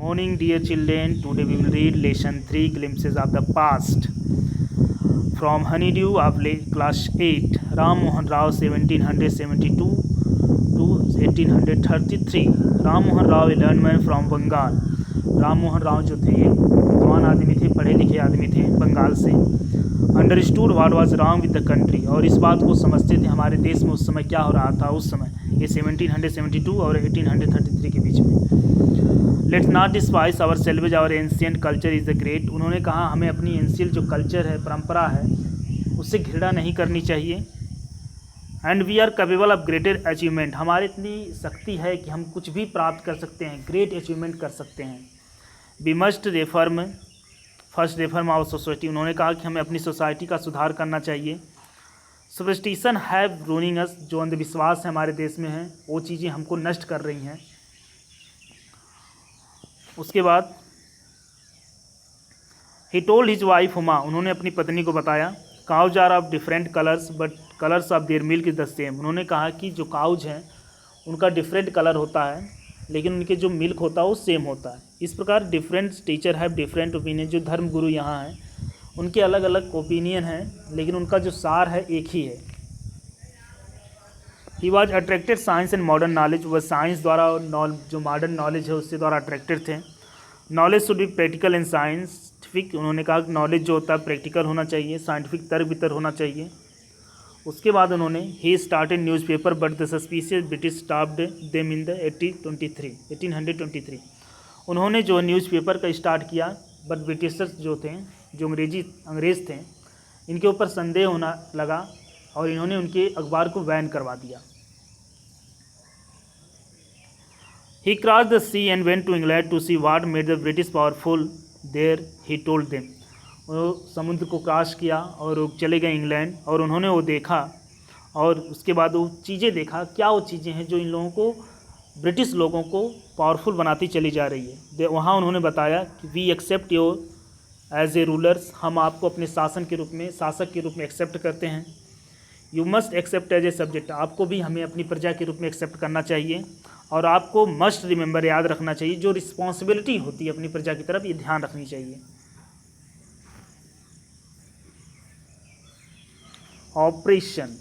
Morning, dear children. Today we will read lesson 3, Glimpses of the Past. From Honeydew of class 8, Ram Mohan Rao 1772 to 1833. Ram Mohan Rao, a learned man from Bengal. Ram Mohan Rao जो थे जवान आदमी थे, पढ़े लिखे आदमी थे बंगाल से. Understood what was wrong with the country, और इस बात को समझते थे हमारे देश में उस समय क्या हो रहा था. उस समय ये 1772 और 1833 के बीच में. Let's not despise our selves, our ancient culture is the great. उन्होंने कहा हमें अपनी एंशिएंट जो कल्चर है, परंपरा है, उससे घृणा नहीं करनी चाहिए. And we are capable of greater achievement, हमारी इतनी शक्ति है कि हम कुछ भी प्राप्त कर सकते हैं, ग्रेट अचीवमेंट कर सकते हैं. We must first reform our society, उन्होंने कहा कि हमें अपनी सोसाइटी का सुधार करना चाहिए. सुपरस्टिशन हैव रूनिंग अस, जो अंधविश्वास है हमारे देश में है, वो चीज़ें हमको नष्ट कर रही हैं. उसके बाद he told his wife Huma, उन्होंने अपनी पत्नी को बताया. Cows are of different colours but colours of their milk is the same, उन्होंने कहा कि जो काउज हैं उनका डिफरेंट कलर होता है लेकिन उनके जो मिल्क होता है वो सेम होता है. इस प्रकार different teacher have different opinion, जो धर्म गुरु यहाँ हैं उनके अलग अलग ओपिनियन हैं लेकिन उनका जो सार है एक ही है. He was attracted science and modern knowledge, वह साइंस द्वारा और जो मॉडर्न नॉलेज है उससे द्वारा अट्रैक्टेड थे. Knowledge should be practical and scientific, उन्होंने कहा कि नॉलेज जो होता है प्रैक्टिकल होना चाहिए, साइंटिफिक तर्क वितर्क होना चाहिए. उसके बाद उन्होंने he started newspaper but the suspicious British stopped them in the 1823. उन्होंने जो न्यूज़पेपर का स्टार्ट किया बट ब्रिटिशर्स जो थे, जो अंग्रेज़ थे, इनके ऊपर संदेह होना लगा और इन्होंने उनके अखबार को बैन करवा दिया. He cross the sea and went to England to see what made the British powerful there, he told them. वो समुद्र को क्रॉस किया और वो चले गए इंग्लैंड और उन्होंने वो देखा और उसके बाद वो चीज़ें देखा, क्या वो चीज़ें हैं जो इन लोगों को, ब्रिटिश लोगों को पावरफुल बनाती चली जा रही है. वहाँ उन्होंने बताया कि we accept your as a rulers, हम आपको अपने शासक के रूप में एक्सेप्ट करते हैं. You must accept as a subject, आपको भी हमें अपनी प्रजा के रूप में एक्सेप्ट करना चाहिए. और आपको मस्ट रिमेंबर, याद रखना चाहिए, जो रिस्पॉन्सिबिलिटी होती है अपनी प्रजा की तरफ, ये ध्यान रखनी चाहिए. ऑपरेशन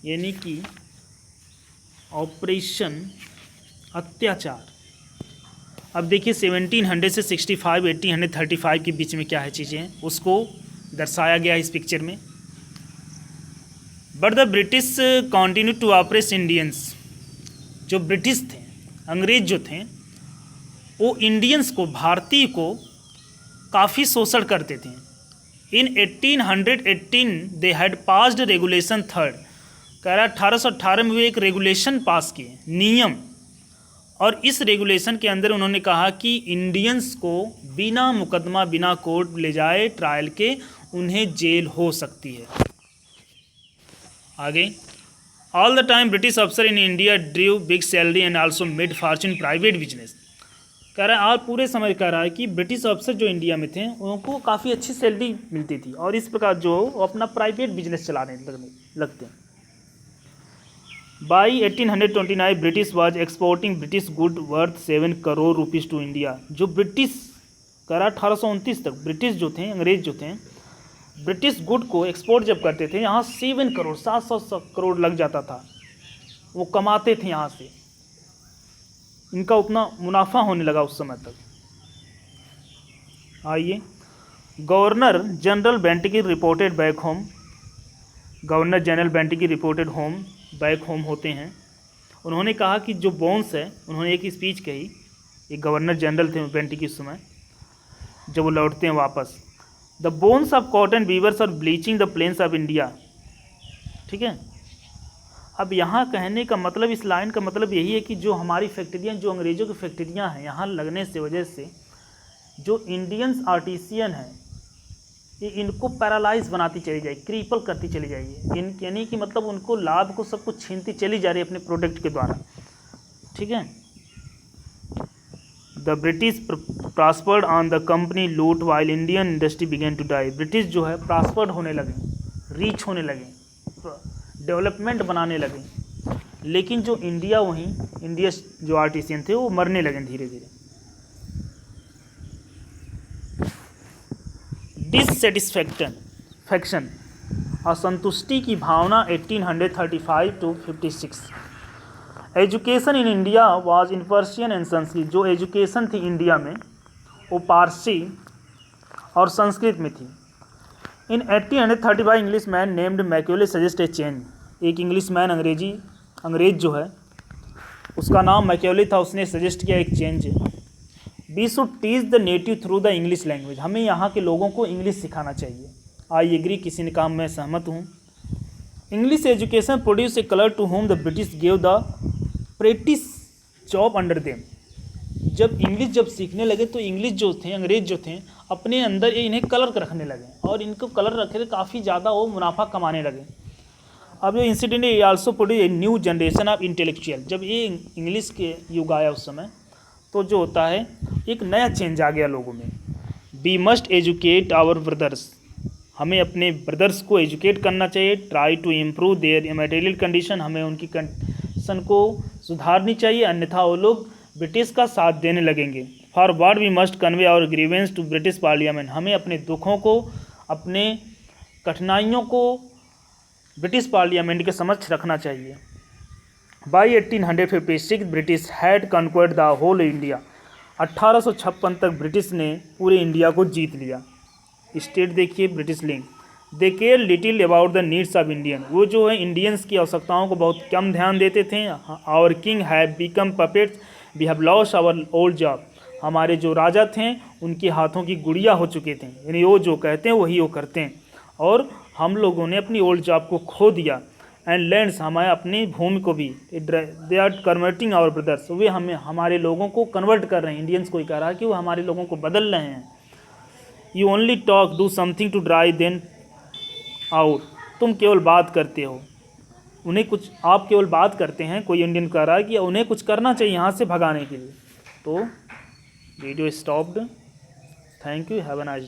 यानी कि ऑपरेशन अत्याचार. अब देखिए 1700 से 65 1835 के बीच में क्या है चीज़ें, उसको दर्शाया गया इस पिक्चर में. But the British continue to oppress Indians, जो ब्रिटिश थे, अंग्रेज जो थे, वो इंडियंस को, भारतीय को काफ़ी शोषण करते थे. इन 1818 दे हैड पास्ड रेगुलेशन 3, कह रहा 1818 में वो एक रेगुलेशन पास किए, नियम, और इस रेगुलेशन के अंदर उन्होंने कहा कि इंडियंस को बिना मुकदमा, बिना कोर्ट ले जाए ट्रायल के उन्हें जेल हो सकती है. आगे, ऑल द टाइम ब्रिटिश अफसर in India ड्रीव big salary and also made Fortune private business. कह रहा है, आज पूरे समय कह रहा है कि ब्रिटिश अफसर जो इंडिया में थे उनको काफ़ी अच्छी सैलरी मिलती थी और इस प्रकार जो अपना प्राइवेट बिजनेस चलाने लगते हैं. By 1829 British was exporting British good worth 7 crore rupees to India. जो ब्रिटिश, कह रहा 1829 तक ब्रिटिश जो थे, अंग्रेज जो थे, ब्रिटिश गुड को एक्सपोर्ट जब करते थे यहाँ 7 करोड़ 700 करोड़ लग जाता था, वो कमाते थे यहाँ से, इनका उतना मुनाफा होने लगा उस समय तक. आइए, governor general Bentinck reported back home, governor general Bentinck reported home, back home होते हैं. उन्होंने कहा कि जो बोन्स है, उन्होंने एक स्पीच कही, एक गवर्नर जनरल थे बेंटिकी उस समय, जब वो लौटते हैं वापस. The bones of cotton weavers are bleaching the plains of India. ठीक है, अब यहाँ कहने का मतलब, इस लाइन का मतलब यही है कि जो हमारी फैक्ट्रियाँ, जो अंग्रेज़ों की फैक्ट्रियाँ हैं, यहाँ लगने से वजह से जो इंडियंस आर्टिसियन हैं, ये इनको पैरालाइज बनाती चली जाएगी, क्रीपल करती चली जाएगी. यानी कि मतलब उनको लाभ को सब कुछ छीनती चली जा रही है अपने प्रोडक्ट के द्वारा. ठीक है. The British prospered on the company loot while Indian industry began to die. British जो है प्रॉस्पर्ड होने लगे, रीच होने लगे, डेवलपमेंट बनाने लगे, लेकिन जो इंडिया, वहीं इंडिया जो आर्टिसियन थे वो मरने लगे धीरे धीरे. डिससेटिस्फैक्शन असंतुष्टि की भावना 1835 to 56। Education in India was in Persian and Sanskrit. जो एजुकेशन थी इंडिया में वो पारसी और संस्कृत में थी। इन 1835 English man named Macaulay suggest ए चेंज। एक इंग्लिश मैन अंग्रेज जो है उसका नाम मैक्यूले था, उसने सजेस्ट किया एक change. We should teach the native through the English language. हमें यहाँ के लोगों को इंग्लिश सिखाना चाहिए। आई एग्री, किसी ने काम में सहमत हूँ। English education produce a colour to home the British gave the prentice job under them. जब इंग्लिश सीखने लगे तो इंग्लिश जो थे, अंग्रेज जो थे, अपने अंदर इन्हें कलर रखने लगे और इनको कलर रखे काफ़ी ज़्यादा वो मुनाफा कमाने लगे। अब जो इंसिडेंट है ये also produce a new generation of intellectual. जब ये इंग्लिश के युग आया उस समय तो जो होता है एक नया चेंज आ गया लोगों में। We must educate our brothers. हमें अपने ब्रदर्स को एजुकेट करना चाहिए। Try to improve their material condition. हमें उनकी कंडीशन को सुधारनी चाहिए, अन्यथा वो लोग ब्रिटिश का साथ देने लगेंगे। For what we must convey our grievances to British parliament. हमें अपने दुखों को, अपने कठिनाइयों को ब्रिटिश पार्लियामेंट के समक्ष रखना चाहिए। By 1856 British had conquered the whole India. 1856 तक ब्रिटिश ने पूरे इंडिया को जीत लिया। स्टेट देखिए British link. They care little about the needs of Indian. वो जो है इंडियंस की आवश्यकताओं को बहुत कम ध्यान देते थे। Our king have become puppets, we have lost our old job. हमारे जो राजा थे उनके हाथों की गुड़िया हो चुके थे, यानी वो जो कहते हैं वही वो करते हैं, और हम लोगों ने अपनी ओल्ड जॉब को खो दिया। एंड लैंड्स, हमारे अपनी भूमि को भी, they are converting our brothers. वे हमारे लोगों को कन्वर्ट कर रहे हैं। इंडियंस को ही कह रहा है कि वो हमारे लोगों को बदल रहे हैं। You only talk, do something to drive them out. तुम केवल बात करते हो, उन्हें कुछ, आप केवल बात करते हैं। कोई इंडियन कह रहा है कि उन्हें कुछ करना चाहिए यहाँ से भगाने के लिए। तो video stopped. Thank you, have a nice day.